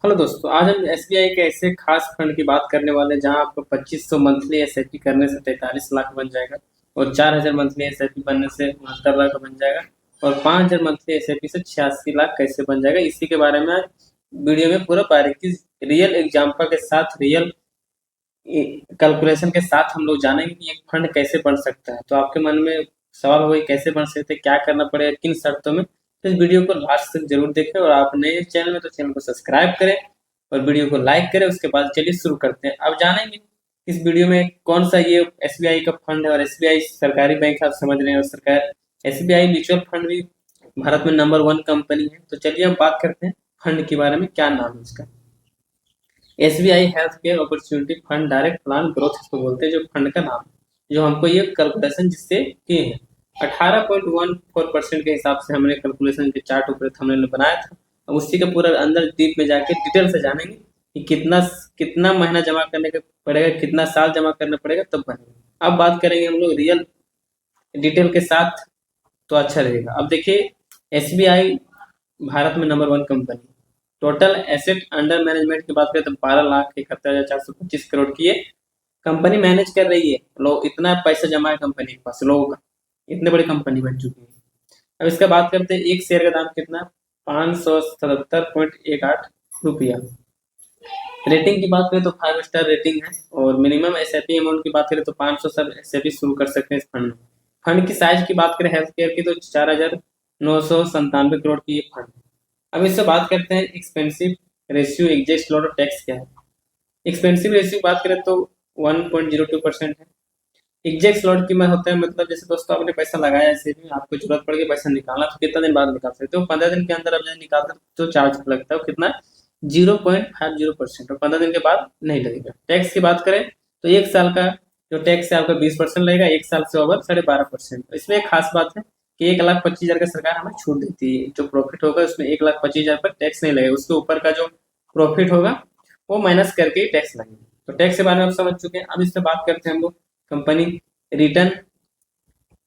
Hello दोस्तों, आज हम एसबीआई के ऐसे खास फंड की बात करने वाले हैं जहां आपको 2500 मंथली एसआईपी करने से 43 लाख बन जाएगा और 4000 मंथली एसआईपी बनने से 69 लाख बन जाएगा और 5000 मंथली एसआईपी से 86 लाख कैसे बन जाएगा। इसी के बारे में आज वीडियो में पूरा बारीकी रियल एग्जाम्पल के साथ रियल कैलकुलेशन के साथ हम लोग जानेंगे कि एक फंड कैसे बन सकता है। तो आपके मन में सवाल वही कैसे बन सकते हैं, क्या करना पड़ेगा, किन शर्तों में। तो इस वीडियो को लास्ट तक जरूर देखें और आप नए चैनल में तो चैनल को सब्सक्राइब करें और वीडियो को लाइक करें। उसके बाद चलिए शुरू करते हैं। अब जानेंगे इस वीडियो में कौन सा ये एसबीआई का फंड है और एसबीआई सरकारी बैंक आप समझ रहे हैं और सरकार एसबीआई म्यूचुअल फंड भी भारत में नंबर 1 कंपनी है। तो चलिए हम बात करते हैं फंड के बारे में, क्या नाम है इसका। SBI health care opportunity fund direct plan growth इसको बोलते हैं, जो फंड का नाम है, जो हमको ये कैलकुलेशन जिससे किए हैं 18.14% के हिसाब से हमने कैलकुलेशन के चार्ट ऊपर हमने बनाया था। अब उसी के पूरा अंदर डीप में जाके डिटेल से जानेंगे कि कितना कितना महीना जमा करने का पड़ेगा, कितना साल जमा करना पड़ेगा, तब बनेगा। अब बात करेंगे हम लोग रियल डिटेल के साथ, तो अच्छा रहेगा। अब देखिए, एसबीआई भारत में number 1 company, total asset under management की बात करें तो 12,71,425 करोड़ की ये कंपनी मैनेज कर रही है। लोग इतना पैसा जमा है कंपनी के पास लोगों का, इतने बड़ी कंपनी बन चुकी है। अब इसका बात करते हैं, एक शेयर का दाम कितना, 577.18 रुपया। रेटिंग की बात करें तो 5 स्टार रेटिंग है और मिनिमम एसआईपी अमाउंट की बात करें तो 500 सब एसआईपी शुरू कर सकते हैं इस फंड में। फंड की साइज की बात करें हेल्थ केयर की तो 4,997 करोड़ की ये फंड है। अब इससे बात करते हैं expensive ratio exact lot of tax क्या है। एक्सपेंसिव रेशियो की बात करें तो 1.02% है। एग्जैक्ट स्लॉट की में होता है, मतलब जैसे दोस्तों आपने पैसा लगाया, ऐसे भी आपको जरूरत पड़ गई पैसा निकालना, तो कितना दिन बाद निकाल सकते हो। 15 दिन के अंदर आप जब निकालते हो तो चार्ज लगता है कितना, 0.50%, और 15 दिन के बाद नहीं लगेगा। टैक्स की बात करें तो एक साल का जो टैक्स है आपका 20% लगेगा, एक साल से ओवर 12.5%। इसमें एक खास बात है कि 1,25,000 का सरकार हमें छूट देती है। जो प्रॉफिट होगा उसमें 1,25,000 पर टैक्स नहीं लगेगा, उसके ऊपर का जो प्रॉफिट होगा वो माइनस करके टैक्स लगेगा। तो टैक्स के बारे में आप समझ चुके हैं। अब इससे बात करते हैं हम लोग कंपनी रिटर्न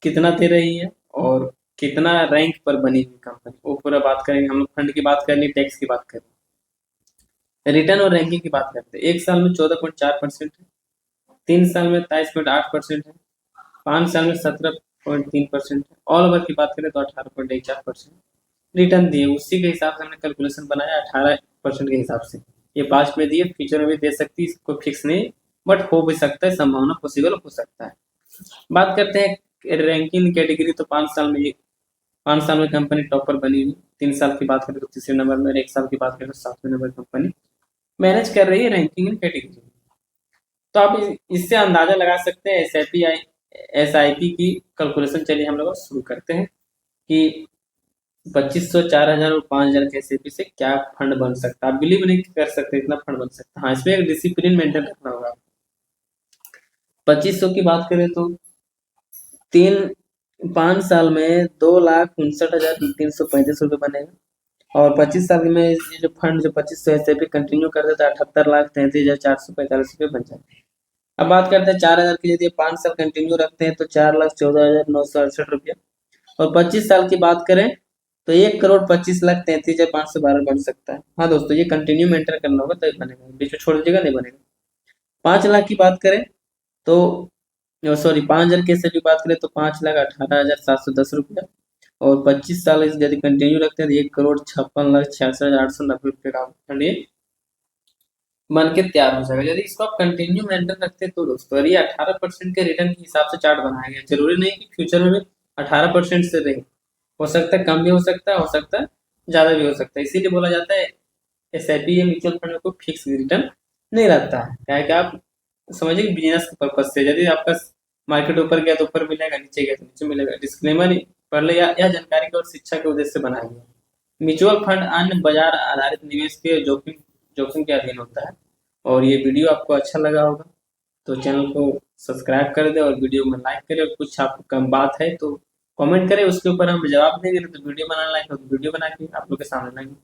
कितना दे रही है और कितना रैंक पर बनी हुई कंपनी, वो पूरा बात करेंगे हम लोग। फंड की बात करनी, टैक्स की बात करें, रिटर्न और रैंकिंग की बात करते हैं। एक साल में 14.4% है, 3 साल में 23.8% है, 5 साल में 17.3% है, ऑल ओवर की बात करें तो 18.14% रिटर्न दिए। उसी के हिसाब से हमने कैलकुलेशन बनाया 18% के हिसाब से। ये पास्ट में दिए, फ्यूचर में भी दे सकती है, इसको फिक्स नहीं, बट हो भी सकता है, संभावना पॉसिबल हो सकता है। बात करते हैं रैंकिंग कैटेगरी, तो 5 साल में कंपनी टॉपर बनी हुई, 3 साल की बात करें तो तीसरे नंबर में, और 1 साल की बात करें तो 7वें नंबर कंपनी मैनेज कर रही है रैंकिंग इन कैटेगरी। तो आप इससे अंदाजा लगा सकते हैं एस आई पी की कैलकुलेशन। चलिए हम लोग शुरू करते हैं कि 2500, 4000 और 5000 के एसआईपी से क्या फंड बन सकता है। आप बिलीव नहीं कर सकते इतना फंड बन सकता है। हाँ, इसमें एक डिसिप्लिन मेंटेन रखना होगा। 2500 की बात करें तो 5 साल में 2,59,335 रुपये बनेगा और 25 साल में ये जो फंड जो 2500 ऐसे भी कंटिन्यू कर देता है 78,33,445 रुपये बन जाएगा। अब बात करते हैं 4000 की, यदि 5 साल कंटिन्यू रखते हैं तो 4,14,968 रुपया, और 25 साल की बात करें तो 1,25,33,512 बन सकता है। हाँ दोस्तों, ये कंटिन्यू मेंटेन करना होगा तभी बनेगा, बीच में छोड़ दीजिएगा नहीं बनेगा। 5 लाख की बात करें तो सॉरी 5,000 की भी बात करें तो 5,18,710 रुपया, और 25 साल यदि कंटिन्यू रखते हैं तो 1,56,66,890 रुपये का फंड ये बन के तैयार हो जाएगा। यदि इसको आप कंटिन्यू मेंटेन रखते हैं तो दोस्तों, और ये 18% के रिटर्न के हिसाब से चार्ट बनाया गया। जरूरी नहीं कि फ्यूचर में भी 18% से रहे, हो सकता है कम भी हो सकता है ज्यादा भी हो सकता है। इसीलिए बोला जाता है एसआईपी या म्यूचुअल फंड में कोई फिक्स रिटर्न नहीं रहता है। क्या है कि आप समझिए कि बिजनेस के पर्पज से, यदि आपका मार्केट ऊपर गया तो ऊपर मिलेगा, नीचे गया तो नीचे मिलेगा। डिस्क्लेमर पढ़ ले, यह जानकारी की और शिक्षा के उद्देश्य से बनाया गया। म्यूचुअल फंड अन्य बाजार आधारित निवेश के जोखिम जोखिम के अधीन होता है। और ये वीडियो आपको अच्छा लगा होगा तो चैनल को सब्सक्राइब कर दे और वीडियो में लाइक करें, और कुछ आपको कम बात है तो कमेंट करें, उसके ऊपर हम जवाब देंगे। तो वीडियो बनाना लाइक तो वीडियो बना के आप लोग के सामने लाएंगे।